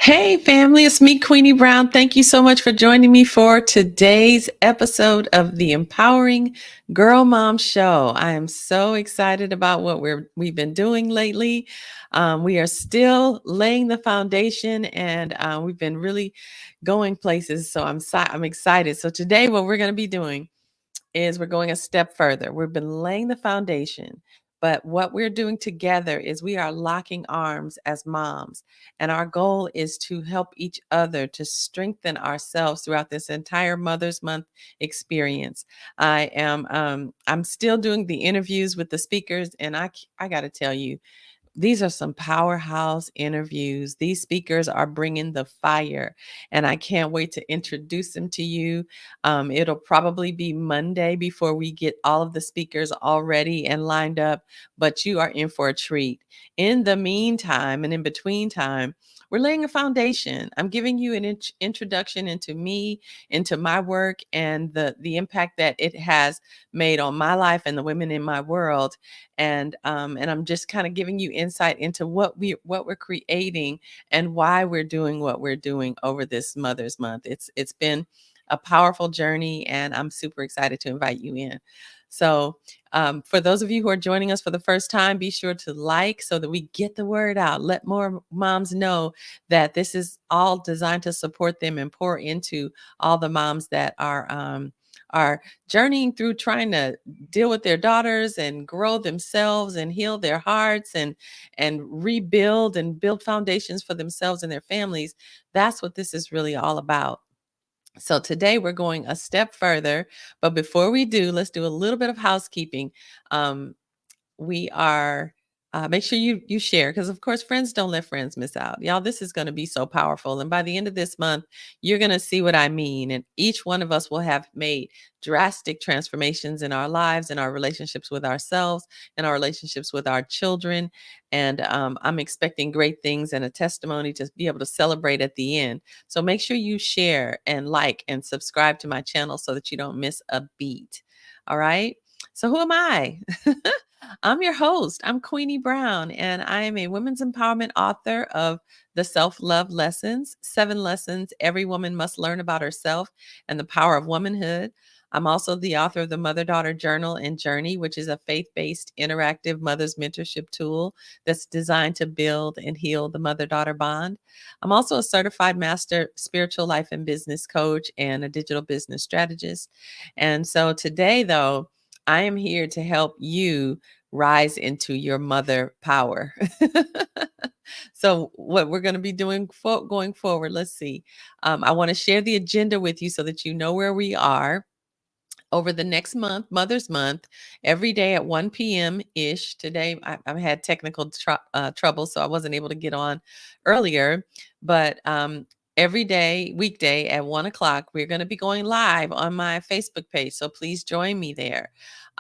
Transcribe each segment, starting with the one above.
Hey, family, it's me, Queenie Brown. Thank you so much for joining me for today's episode of the Empowering Girl Mom Show. I am so excited about what we've been doing lately. We are still laying the foundation, and we've been really going places. So I'm excited. So today, what we're going to be doing is we're going a step further. We've been laying the foundation, but what we're doing together is we are locking arms as moms. And our goal is to help each other to strengthen ourselves throughout this entire Mother's Month experience. I'm still doing the interviews with the speakers, and I got to tell you, these are some powerhouse interviews. These speakers are bringing the fire, and I can't wait to introduce them to you. It'll probably be Monday before we get all of the speakers all ready and lined up, but you are in for a treat. In the meantime and in between time, we're laying a foundation. I'm giving you an introduction into me, into my work, and the impact that it has made on my life and the women in my world, and I'm just kind of giving you insight into what we're creating and why we're doing what we're doing over this Mother's Month. It's been a powerful journey, and I'm super excited to invite you in. So, for those of you who are joining us for the first time, be sure to like so that we get the word out. Let more moms know that this is all designed to support them and pour into all the moms that are journeying through trying to deal with their daughters and grow themselves and heal their hearts and rebuild and build foundations for themselves and their families. That's what this is really all about. So today we're going a step further, but before we do, let's do a little bit of housekeeping. Um, we are Make sure you share, because of course friends don't let friends miss out. Y'all, this is going to be so powerful, and by the end of this month you're going to see what I mean, and each one of us will have made drastic transformations in our lives, in our relationships with ourselves, in our relationships with our children. And I'm expecting great things and a testimony to be able to celebrate at the end. So make sure you share and like and subscribe to my channel so that you don't miss a beat. All right, so who am I? I'm your host. I'm Queenie Brown, and I am a women's empowerment author of the Self Love Lessons, 7 lessons every woman must learn about herself and the power of womanhood. I'm also the author of the Mother Daughter Journal and Journey, which is a faith based interactive mother's mentorship tool that's designed to build and heal the mother daughter bond. I'm also a certified master spiritual life and business coach and a digital business strategist. And so today, though, I am here to help you rise into your mother power. So, what we're going to be doing going forward, let's see. I want to share the agenda with you so that you know where we are over the next month, Mother's Month, every day at 1 p.m. ish. Today, I've had technical trouble, so I wasn't able to get on earlier. But every day, weekday at 1 o'clock, we're going to be going live on my Facebook page. So please join me there.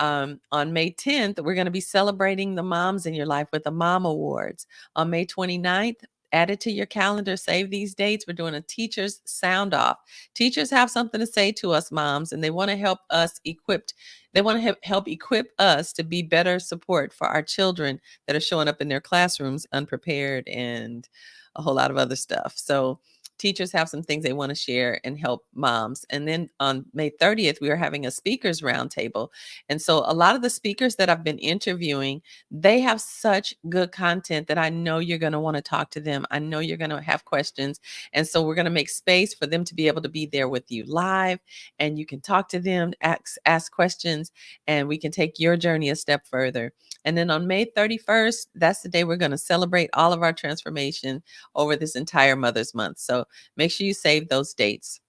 On May 10th, we're going to be celebrating the moms in your life with the Mom Awards. On May 29th, add it to your calendar, save these dates. We're doing a teacher's sound off. Teachers have something to say to us moms, and they want to help us equipped. They want to help equip us to be better support for our children that are showing up in their classrooms unprepared and a whole lot of other stuff. So teachers have some things they want to share and help moms. And then on May 30th, we are having a speakers roundtable. And so a lot of the speakers that I've been interviewing, they have such good content that I know you're going to want to talk to them. I know you're going to have questions. And so we're going to make space for them to be able to be there with you live, and you can talk to them, ask questions, and we can take your journey a step further. And then on May 31st, that's the day we're going to celebrate all of our transformation over this entire Mother's Month. So make sure you save those dates.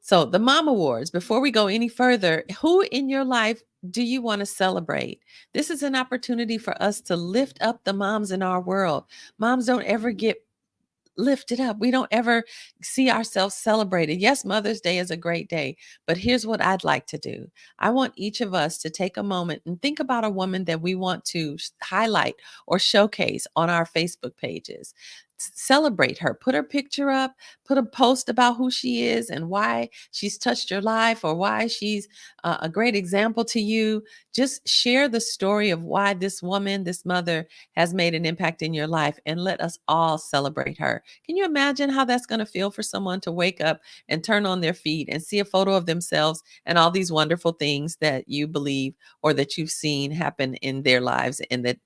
So, the Mom Awards, before we go any further, who in your life do you want to celebrate? This is an opportunity for us to lift up the moms in our world. Moms don't ever get lifted up. We don't ever see ourselves celebrated. Yes, Mother's Day is a great day, but here's what I'd like to do. I want each of us to take a moment and think about a woman that we want to highlight or showcase on our Facebook pages. celebrate her. Put her picture up, put a post about who she is and why she's touched your life or why she's a great example to you. Just share the story of why this woman, this mother, has made an impact in your life, and let us all celebrate her. Can you imagine how that's going to feel for someone to wake up and turn on their feed and see a photo of themselves and all these wonderful things that you believe or that you've seen happen in their lives, and that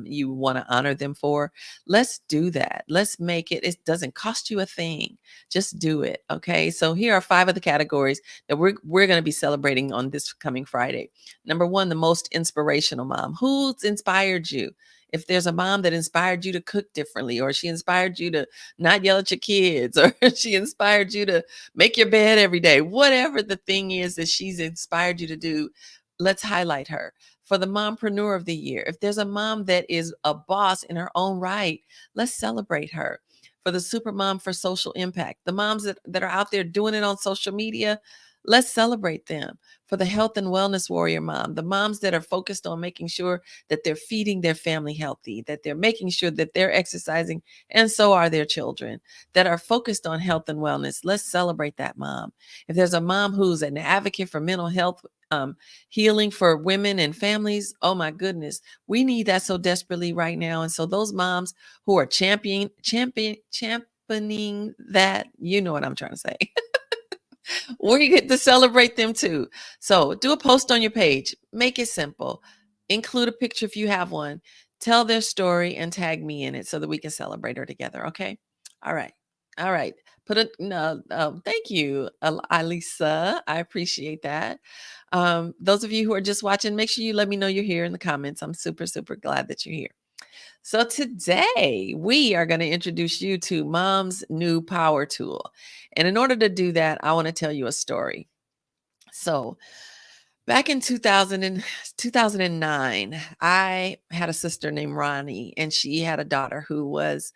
you want to honor them for? Let's do that. Let's make it. It doesn't cost you a thing. Just do it. Okay. So here are 5 of the categories that we're going to be celebrating on this coming Friday. Number 1, the most inspirational mom. Who's inspired you? If there's a mom that inspired you to cook differently, or she inspired you to not yell at your kids, or she inspired you to make your bed every day, whatever the thing is that she's inspired you to do, let's highlight her. For the mompreneur of the year, if there's a mom that is a boss in her own right, let's celebrate her. For the super mom for social impact, the moms that are out there doing it on social media, let's celebrate them. For the health and wellness warrior mom, the moms that are focused on making sure that they're feeding their family healthy, that they're making sure that they're exercising, and so are their children, that are focused on health and wellness, let's celebrate that mom. If there's a mom who's an advocate for mental health, healing for women and families, oh my goodness, we need that so desperately right now. And so those moms who are championing that, you know what I'm trying to say. We get to celebrate them too. So do a post on your page. Make it simple. Include a picture if you have one. Tell their story and tag me in it so that we can celebrate her together. Okay. All right. All right. Put a no. Thank you, Alisa. I appreciate that. Those of you who are just watching, make sure you let me know you're here in the comments. I'm super, super glad that you're here. So today we are going to introduce you to Mom's new power tool. And in order to do that, I want to tell you a story. So back in 2009, I had a sister named Ronnie, and she had a daughter who was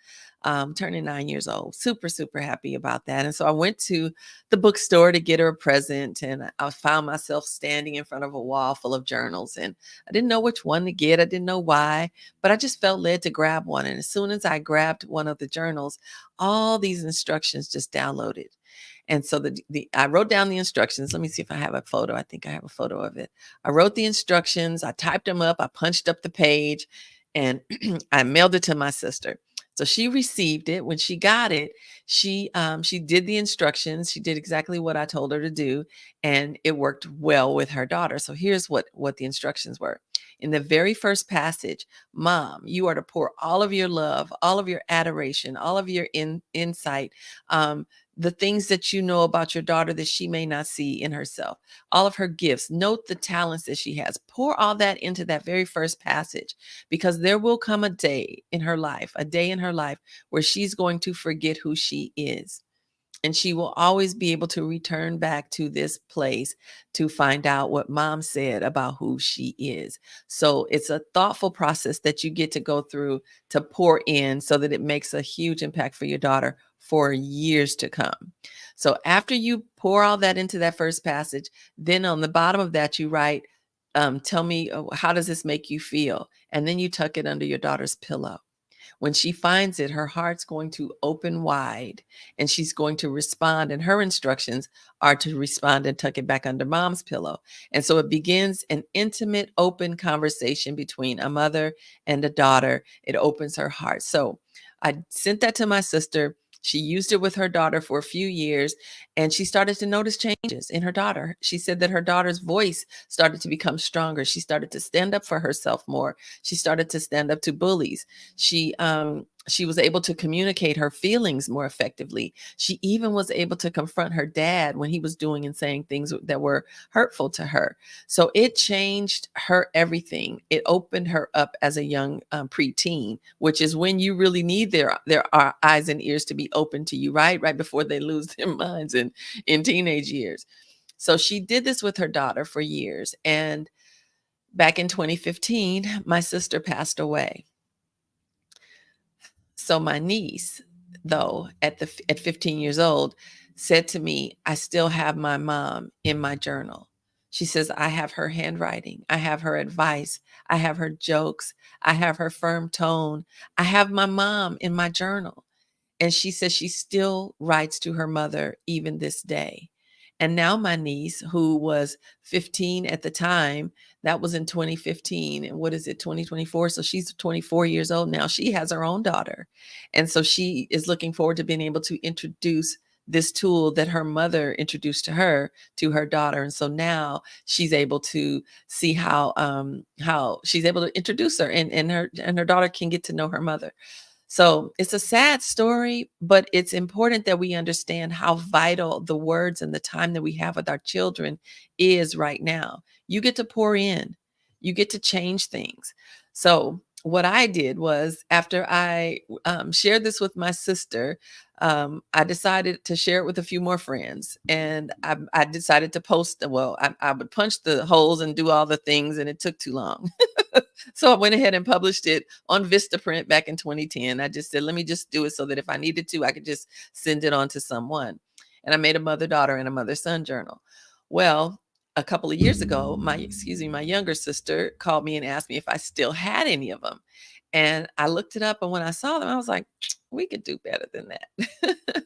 turning 9 years old. Super, super happy about that. And so I went to the bookstore to get her a present, and I found myself standing in front of a wall full of journals. And I didn't know which one to get. I didn't know why, but I just felt led to grab one. And as soon as I grabbed one of the journals, all these instructions just downloaded. And so I wrote down the instructions. Let me see if I have a photo. I think I have a photo of it. I wrote the instructions. I typed them up. I punched up the page, and I mailed it to my sister. So she received it. When she got it, she did the instructions. She did exactly what I told her to do, and it worked well with her daughter. So here's what the instructions were. In the very first passage, Mom, you are to pour all of your love, all of your adoration, all of your insight, the things that you know about your daughter that she may not see in herself, all of her gifts. Note the talents that she has. Pour all that into that very first passage, because there will come a day in her life, where she's going to forget who she is. And she will always be able to return back to this place to find out what Mom said about who she is. So it's a thoughtful process that you get to go through to pour in so that it makes a huge impact for your daughter for years to come. So after you pour all that into that first passage, then on the bottom of that, you write, tell me, how does this make you feel? And then you tuck it under your daughter's pillow. When she finds it, her heart's going to open wide, and she's going to respond. And her instructions are to respond and tuck it back under Mom's pillow. And so it begins an intimate, open conversation between a mother and a daughter. It opens her heart. So I sent that to my sister. She used it with her daughter for a few years, and she started to notice changes in her daughter. She said that her daughter's voice started to become stronger. She started to stand up for herself more. She started to stand up to bullies. She was able to communicate her feelings more effectively. She even was able to confront her dad when he was doing and saying things that were hurtful to her. So it changed her everything. It opened her up as a young preteen, which is when you really need their eyes and ears to be open to you, right before they lose their minds in teenage years. So she did this with her daughter for years. And back in 2015, my sister passed away. So my niece, though, at 15 years old, said to me, I still have my mom in my journal. She says, I have her handwriting. I have her advice. I have her jokes. I have her firm tone. I have my mom in my journal. And she says she still writes to her mother even this day. And now my niece, who was 15 at the time, that was in 2015. And what is it, 2024? So she's 24 years old now. She has her own daughter. And so she is looking forward to being able to introduce this tool that her mother introduced to her daughter. And so now she's able to see how she's able to introduce her, and her daughter can get to know her mother. So it's a sad story, but it's important that we understand how vital the words and the time that we have with our children is right now. You get to pour in, you get to change things. So what I did was, after I shared this with my sister, I decided to share it with a few more friends, and I decided to post. Well, I would punch the holes and do all the things, and it took too long. So I went ahead and published it on Vistaprint back in 2010. I just said, let me just do it so that if I needed to, I could just send it on to someone. And I made a mother-daughter and a mother-son journal. Well, a couple of years ago, my younger sister called me and asked me if I still had any of them. And I looked it up, and when I saw them, I was like, we could do better than that.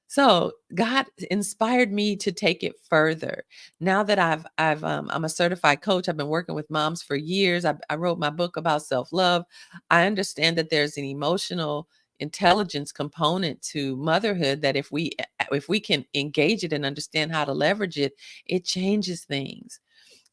So God inspired me to take it further. Now that I'm a certified coach, I've been working with moms for years. I wrote my book about self-love. I understand that there's an emotional intelligence component to motherhood, that if we can engage it and understand how to leverage it, it changes things.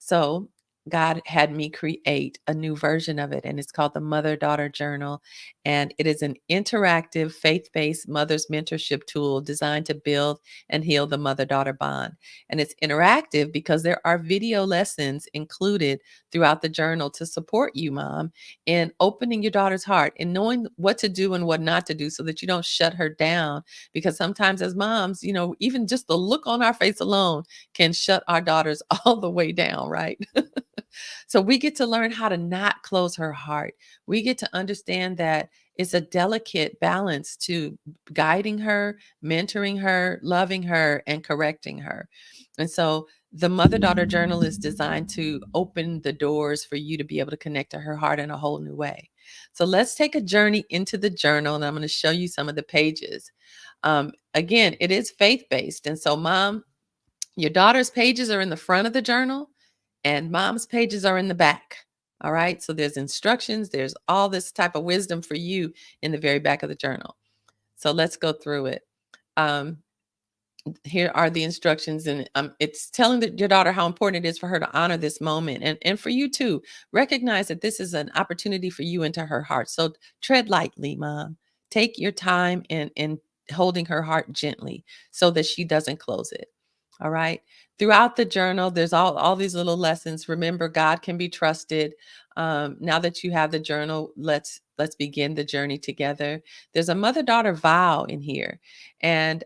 So God had me create a new version of it, and it's called the Mother Daughter Journal. And it is an interactive, faith based mother's mentorship tool designed to build and heal the mother daughter bond. And it's interactive because there are video lessons included throughout the journal to support you, mom, in opening your daughter's heart and knowing what to do and what not to do, so that you don't shut her down. Because sometimes, as moms, even just the look on our face alone can shut our daughters all the way down, right? So we get to learn how to not close her heart. We get to understand that it's a delicate balance to guiding her, mentoring her, loving her, and correcting her. And so the Mother Daughter Journal is designed to open the doors for you to be able to connect to her heart in a whole new way. So let's take a journey into the journal, and I'm going to show you some of the pages. Again, it is faith based. And so, mom, your daughter's pages are in the front of the journal, and mom's pages are in the back. All right. So there's instructions, there's all this type of wisdom for you in the very back of the journal. So let's go through it. Um, Here are the instructions, and it's telling your daughter how important it is for her to honor this moment, and for you too. Recognize that this is an opportunity for you into her heart. So tread lightly, mom. Take your time in holding her heart gently so that she doesn't close it. All right. Throughout the journal, there's all these little lessons. Remember, God can be trusted. Now that you have the journal, let's begin the journey together. There's a mother-daughter vow in here, and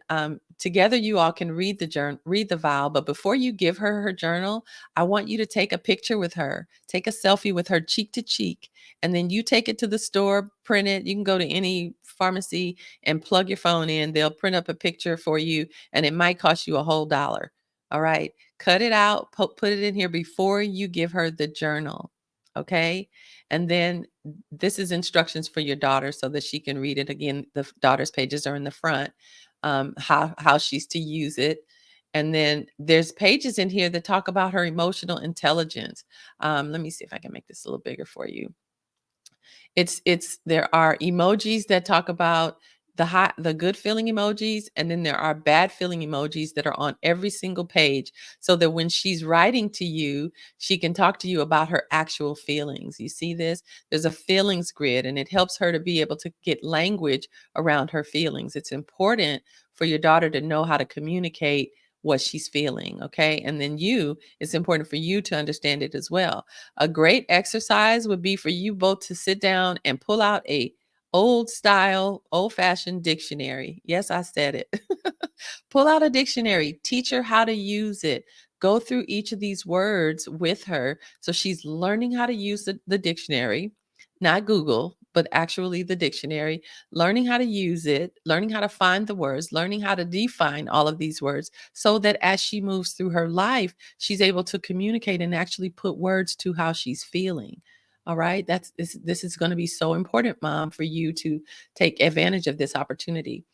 together you all can read the vow. But before you give her her journal, I want you to take a picture with her, take a selfie with her cheek to cheek, and then you take it to the store, print it. You can go to any pharmacy and plug your phone in. They'll print up a picture for you, and it might cost you a whole dollar. All right. Cut it out, put it in here before you give her the journal. Okay. And then this is instructions for your daughter so that she can read it. Again, the daughter's pages are in the front, how she's to use it. And then there's pages in here that talk about her emotional intelligence. Let me see if I can make this a little bigger for you. There are emojis that talk about the good feeling emojis, and then there are bad feeling emojis that are on every single page, so that when she's writing to you, she can talk to you about her actual feelings. You see this? There's a feelings grid, and it helps her to be able to get language around her feelings. It's important for your daughter to know how to communicate what she's feeling, okay? And then it's important for you to understand it as well. A great exercise would be for you both to sit down and pull out a old style, old fashioned dictionary. Yes, I said it. Pull out a dictionary, teach her how to use it. Go through each of these words with her so she's learning how to use the dictionary, not Google. but actually the dictionary, learning how to use it, learning how to find the words, learning how to define all of these words so that as she moves through her life, she's able to communicate and actually put words to how she's feeling. All right. This is going to be so important, mom, for you to take advantage of this opportunity.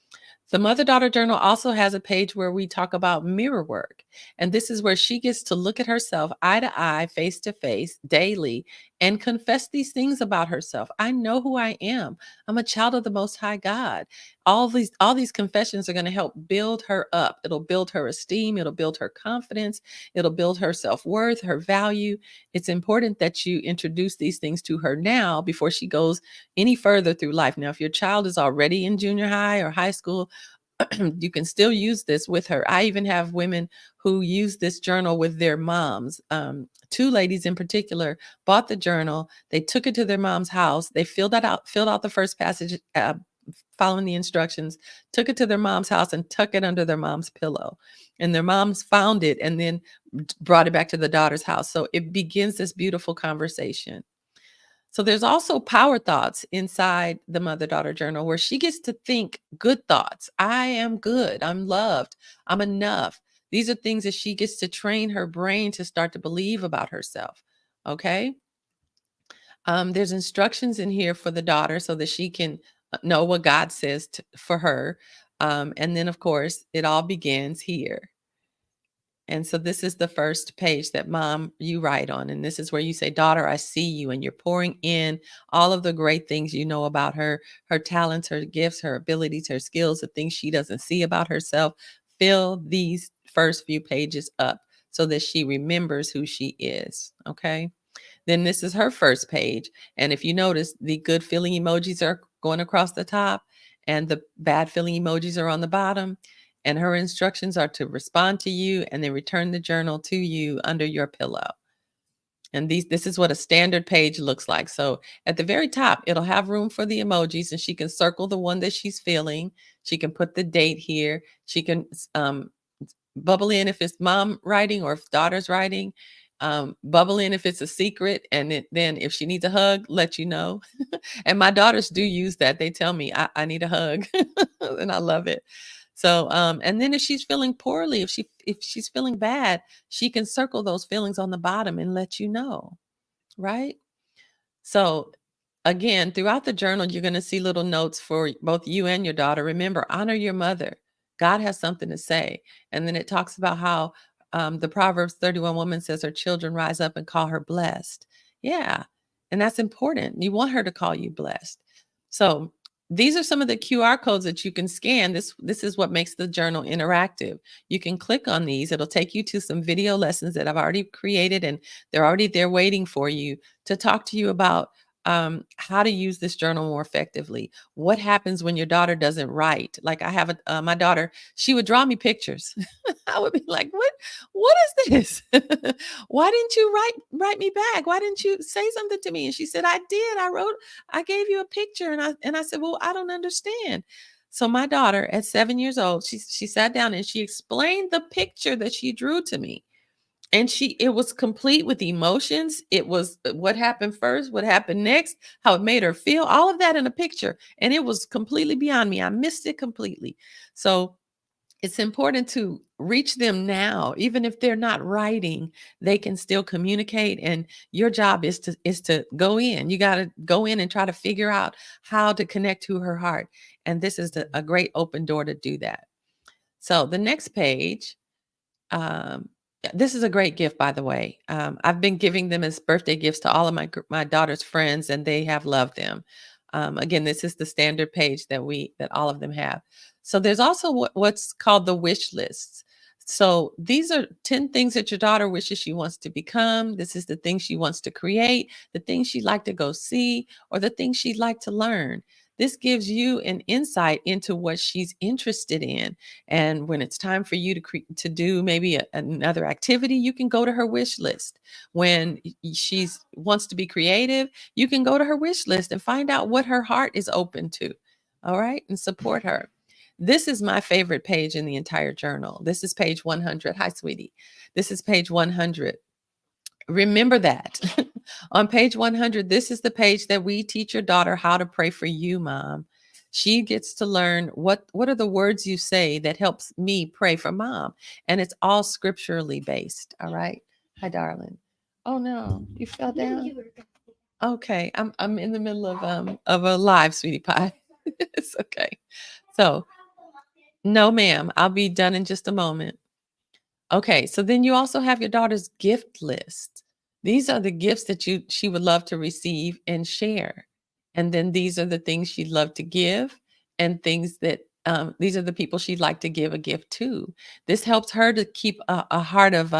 The Mother Daughter Journal also has a page where we talk about mirror work. And this is where she gets to look at herself eye to eye, face to face, daily, and confess these things about herself. I know who I am. I'm a child of the Most High God. All these confessions are going to help build her up. It'll build her esteem, it'll build her confidence, it'll build her self-worth, her value. It's important that you introduce these things to her now before she goes any further through life. Now, if your child is already in junior high or high school, you can still use this with her. I even have women who use this journal with their moms. Two ladies in particular bought the journal. They took it to their mom's house. They filled out the first passage, following the instructions, took it to their mom's house and tuck it under their mom's pillow. And their moms found it and then brought it back to the daughter's house. So it begins this beautiful conversation. So there's also power thoughts inside the Mother Daughter Journal where she gets to think good thoughts. I am good. I'm loved. I'm enough. These are things that she gets to train her brain to start to believe about herself. Okay. There's instructions in here for the daughter so that she can know what God says for her. And then, of course, it all begins here. And so this is the first page that mom you write on. And this is where you say, daughter, I see you. And you're pouring in all of the great things you know about her, her talents, her gifts, her abilities, her skills, the things she doesn't see about herself. Fill these first few pages up so that she remembers who she is. Okay. Then this is her first page. And if you notice, the good feeling emojis are going across the top and the bad feeling emojis are on the bottom. And her instructions are to respond to you and then return the journal to you under your pillow. And this is what a standard page looks like. So at the very top, it'll have room for the emojis and she can circle the one that she's feeling. She can put the date here. She can bubble in if it's mom writing or if daughter's writing. Bubble in if it's a secret. And then if she needs a hug, let you know. And my daughters do use that. They tell me I need a hug and I love it. So, and then if she's feeling poorly, if she's feeling bad, she can circle those feelings on the bottom and let you know, right? So, again, throughout the journal, you're going to see little notes for both you and your daughter. Remember, honor your mother. God has something to say. And then it talks about how the Proverbs 31 woman says her children rise up and call her blessed. Yeah. And that's important. You want her to call you blessed. So, these are some of the QR codes that you can scan. This is what makes the journal interactive. You can click on these. It'll take you to some video lessons that I've already created and they're already there waiting for you to talk to you about how to use this journal more effectively. What happens when your daughter doesn't write? Like I have my daughter, she would draw me pictures. I would be like, what is this? Why didn't you write me back? Why didn't you say something to me? And she said, I did. I gave you a picture. And I said, well, I don't understand. So my daughter at 7 years old, she sat down and she explained the picture that she drew to me. And it was complete with emotions. It was what happened first, what happened next, how it made her feel, all of that in a picture. And it was completely beyond me. I missed it completely. So it's important to reach them now. Even if they're not writing, they can still communicate. And your job is to go in. You got to go in and try to figure out how to connect to her heart. And this is a great open door to do that. So the next page, um, this is a great gift, by the way. I've been giving them as birthday gifts to all of my daughter's friends, and they have loved them. Again, this is the standard page that all of them have. So there's also what's called the wish lists. So these are 10 things that your daughter wishes she wants to become. This is the things she wants to create, the things she'd like to go see, or the things she'd like to learn. This gives you an insight into what she's interested in. And when it's time for you to do maybe another activity, you can go to her wish list. When she wants to be creative, you can go to her wish list and find out what her heart is open to. All right. And support her. This is my favorite page in the entire journal. This is page 100. Hi, sweetie. This is page 100. Remember that. On page 100, this is the page that we teach your daughter how to pray for you, mom. She gets to learn what are the words you say that helps me pray for mom, and it's all scripturally based. All right. Hi, darling. Oh no, you fell down. Okay, I'm in the middle of a live, sweetie pie. It's okay. So, no, ma'am, I'll be done in just a moment. Okay, so then you also have your daughter's gift list. These are the gifts that she would love to receive and share. And then these are the things she'd love to give and things that these are the people she'd like to give a gift to. This helps her to keep a heart of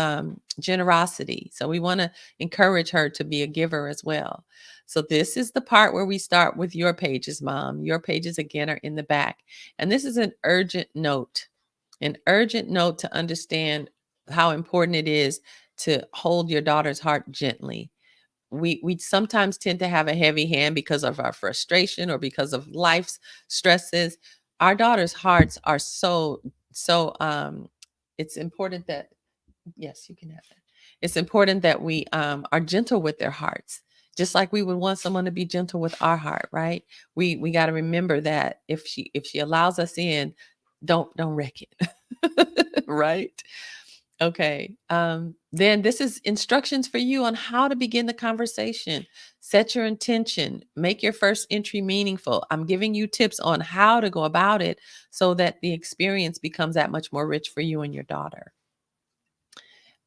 generosity. So we want to encourage her to be a giver as well. So this is the part where we start with your pages, mom. Your pages again are in the back. And this is an urgent note to understand how important it is to hold your daughter's heart gently. We sometimes tend to have a heavy hand because of our frustration or because of life's stresses. Our daughters' hearts are so it's important that yes, you can have that. It's important that we are gentle with their hearts. Just like we would want someone to be gentle with our heart, right? We got to remember that if she allows us in, don't wreck it. Right? Okay. Then this is instructions for you on how to begin the conversation. Set your intention. Make your first entry meaningful. I'm giving you tips on how to go about it so that the experience becomes that much more rich for you and your daughter.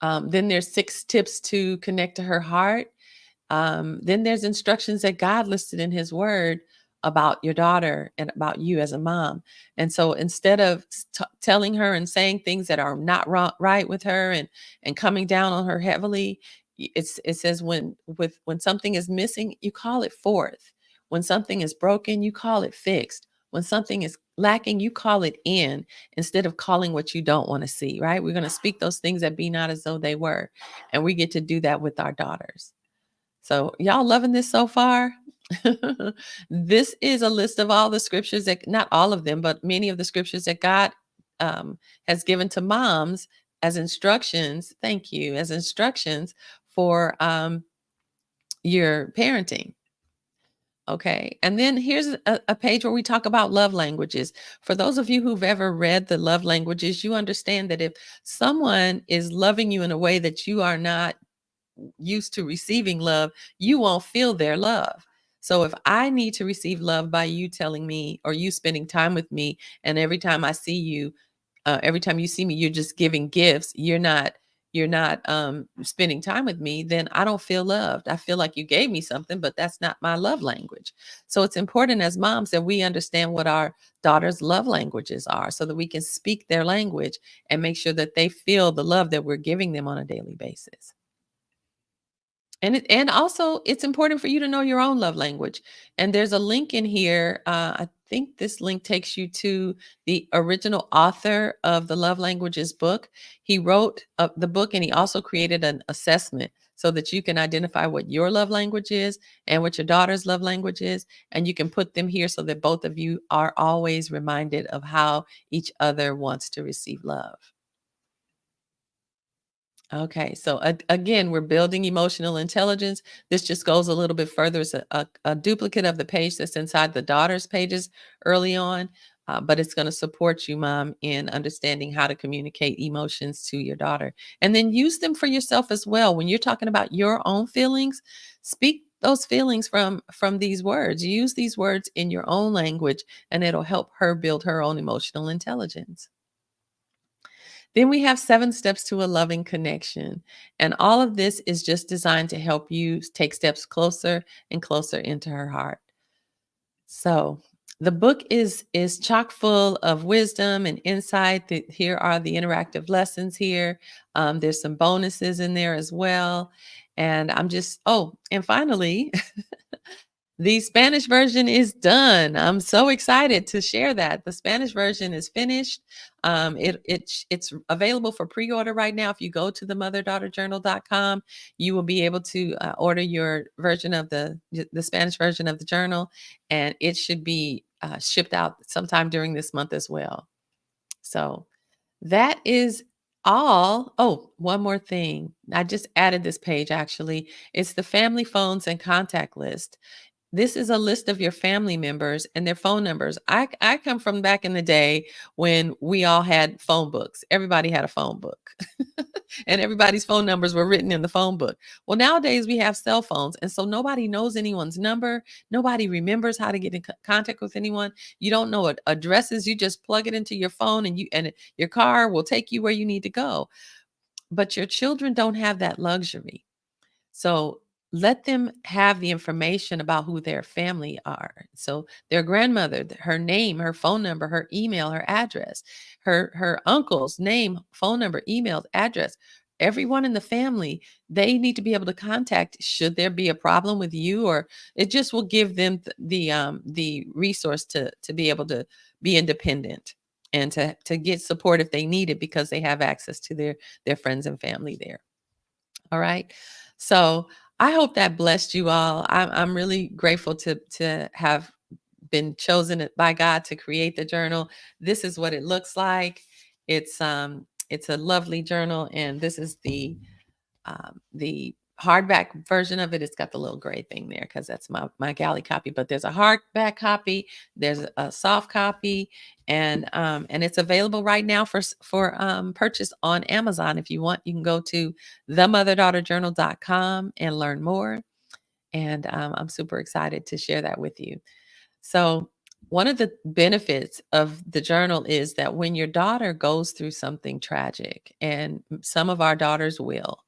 Then there's 6 tips to connect to her heart. Then there's instructions that God listed in his word about your daughter and about you as a mom. And so instead of telling her and saying things that are not right with her and coming down on her heavily, it says when something is missing, you call it forth. When something is broken, you call it fixed. When something is lacking, you call it in instead of calling what you don't want to see, right? We're going to speak those things that be not as though they were. And we get to do that with our daughters. So, y'all loving this so far? This is a list of all the scriptures that, not all of them, but many of the scriptures that God has given to moms as instructions. Thank you, as instructions for your parenting. Okay. And then here's a page where we talk about love languages. For those of you who've ever read the love languages, you understand that if someone is loving you in a way that you are not used to receiving love, you won't feel their love. So if I need to receive love by you telling me or you spending time with me, and every time I see you, every time you see me, you're just giving gifts, you're not spending time with me, then I don't feel loved. I feel like you gave me something, but that's not my love language. So it's important as moms that we understand what our daughters' love languages are so that we can speak their language and make sure that they feel the love that we're giving them on a daily basis. And also it's important for you to know your own love language. And there's a link in here. I think this link takes you to the original author of the Love Languages book. He wrote the book and he also created an assessment so that you can identify what your love language is and what your daughter's love language is. And you can put them here so that both of you are always reminded of how each other wants to receive love. Okay, so again, we're building emotional intelligence. This just goes a little bit further. It's a duplicate of the page that's inside the daughter's pages early on, but it's going to support you, mom, in understanding how to communicate emotions to your daughter. And then use them for yourself as well. When you're talking about your own feelings, speak those feelings from these words. Use these words in your own language, and it'll help her build her own emotional intelligence. Then we have 7 steps to a loving connection. And all of this is just designed to help you take steps closer and closer into her heart. So the book is chock full of wisdom and insight. Here are the interactive lessons here. There's some bonuses in there as well. And and finally, the Spanish version is done. I'm so excited to share that. The Spanish version is finished. It's available for pre-order right now. If you go to the motherdaughterjournal.com, you will be able to order your version of the Spanish version of the journal, and it should be shipped out sometime during this month as well. So that is One more thing. I just added this page actually. It's the family phones and contact list. This is a list of your family members and their phone numbers. I come from back in the day when we all had phone books. Everybody had a phone book. And everybody's phone numbers were written in the phone book. Well, nowadays we have cell phones, and so nobody knows anyone's number. Nobody remembers how to get in contact with anyone. You don't know what addresses. You just plug it into your phone, and your car will take you where you need to go. But your children don't have that luxury. So let them have the information about who their family are. So their grandmother, her name, her phone number, her email, her address, her uncle's name, phone number, email, address. Everyone in the family, they need to be able to contact should there be a problem with you, or it just will give them the resource to be able to be independent and to get support if they need it because they have access to their friends and family there. All right. So I hope that blessed you all. I'm really grateful to have been chosen by God to create the journal. This is what it looks like. It's a lovely journal, and this is the hardback version of it. It's got the little gray thing there because that's my galley copy. But there's a hardback copy. There's a soft copy, and it's available right now for purchase on Amazon. If you want, you can go to themotherdaughterjournal.com and learn more. And I'm super excited to share that with you. So, one of the benefits of the journal is that when your daughter goes through something tragic, and some of our daughters will,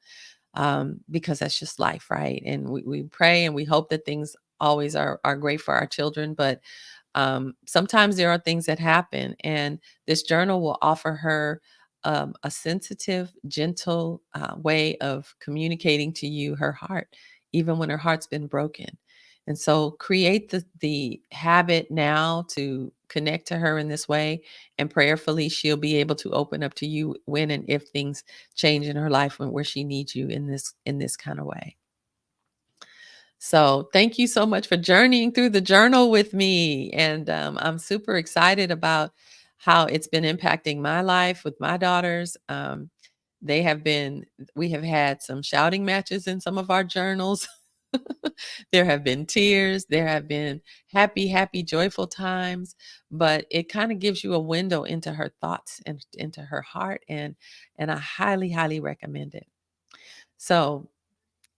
because that's just life, right? And we pray and we hope that things always are great for our children. But sometimes there are things that happen, and this journal will offer her a sensitive, gentle way of communicating to you her heart, even when her heart's been broken. And so create the habit now to connect to her in this way, and prayerfully she'll be able to open up to you when and if things change in her life where she needs you in this kind of way. So thank you so much for journeying through the journal with me. And I'm super excited about how it's been impacting my life with my daughters. They have been, we have had some shouting matches in some of our journals. There have been tears, there have been happy, happy, joyful times, but it kind of gives you a window into her thoughts and into her heart. And I highly, highly recommend it. So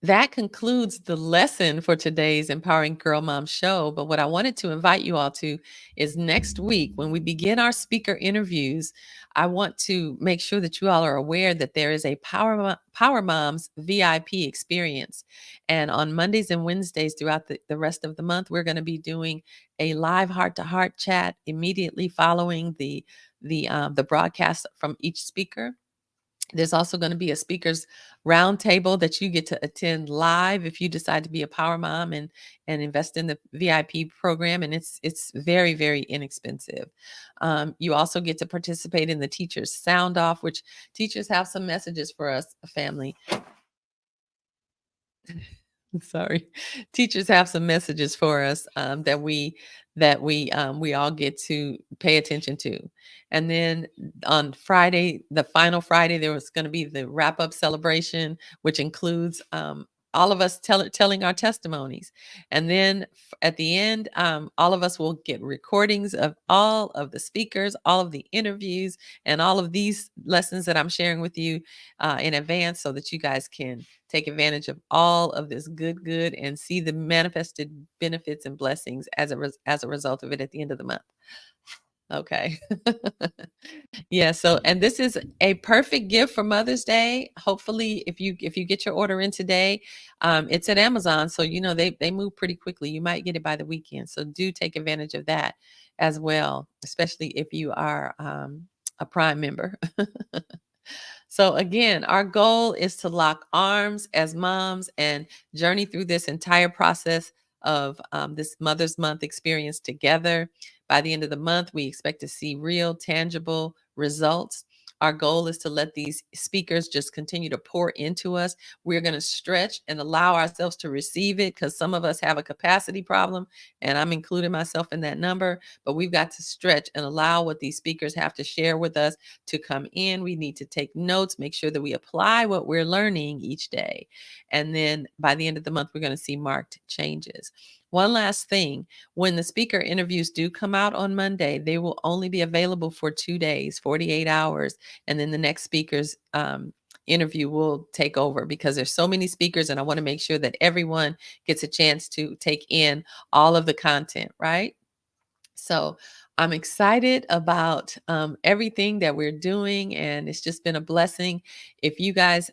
that concludes the lesson for today's Empowering Girl Mom show. But what I wanted to invite you all to is next week when we begin our speaker interviews, I want to make sure that you all are aware that there is a Power Moms VIP experience. And on Mondays and Wednesdays throughout the rest of the month, we're going to be doing a live heart-to-heart chat immediately following the broadcast from each speaker. There's also going to be a speakers roundtable that you get to attend live if you decide to be a power mom and invest in the VIP program. And it's very, very inexpensive. You also get to participate in the teachers sound off, which teachers have some messages for us, family. Sorry. Teachers have some messages for us that we all get to pay attention to. And then on Friday, the final Friday, there was going to be the wrap up celebration, which includes all of us telling our testimonies. And then at the end, all of us will get recordings of all of the speakers, all of the interviews, and all of these lessons that I'm sharing with you in advance so that you guys can take advantage of all of this good and see the manifested benefits and blessings as a result of it at the end of the month. Okay. Yeah, so and this is a perfect gift for Mother's Day. Hopefully if you get your order in today, it's at Amazon, so you know they move pretty quickly. You might get it by the weekend. So do take advantage of that as well, especially if you are a Prime member. So again, our goal is to lock arms as moms and journey through this entire process of this Mother's Month experience together. By the end of the month, we expect to see real, tangible results. our goal is to let these speakers just continue to pour into us. We're going to stretch and allow ourselves to receive it, because some of us have a capacity problem, and I'm including myself in that number. But we've got to stretch and allow what these speakers have to share with us to come in. We need to take notes, make sure that we apply what we're learning each day. And then by the end of the month, we're going to see marked changes. One last thing, when the speaker interviews do come out on Monday, they will only be available for 2 days, 48 hours. And then the next speaker's interview will take over, because there's so many speakers and I want to make sure that everyone gets a chance to take in all of the content, right? So I'm excited about everything that we're doing, and it's just been a blessing. If you guys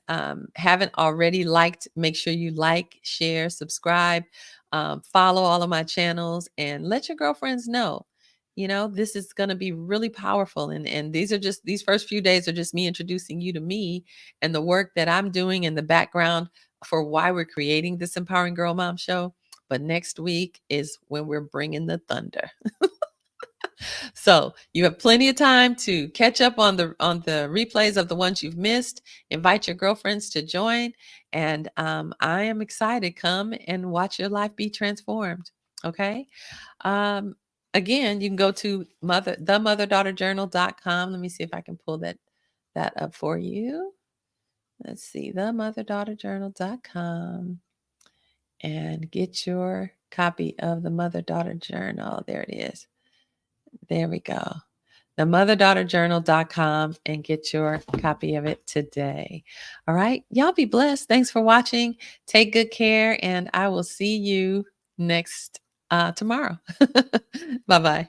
haven't already liked, make sure you like, share, subscribe, follow all of my channels, and let your girlfriends know. You know, this is going to be really powerful. And these first few days are just me introducing you to me and the work that I'm doing in the background for why we're creating this Empowering Girl Mom show. But next week is when we're bringing the thunder. So you have plenty of time to catch up on the replays of the ones you've missed. Invite your girlfriends to join, and I am excited. Come and watch your life be transformed. Okay. Um, Again, you can go to themotherdaughterjournal.com. Let me see if I can pull that up for you. Let's see, themotherdaughterjournal.com, and get your copy of the Mother Daughter Journal. There it is. There we go. themotherdaughterjournal.com, and get your copy of it today. All right. Y'all be blessed. Thanks for watching. Take good care, and I will see you next tomorrow. Bye-bye.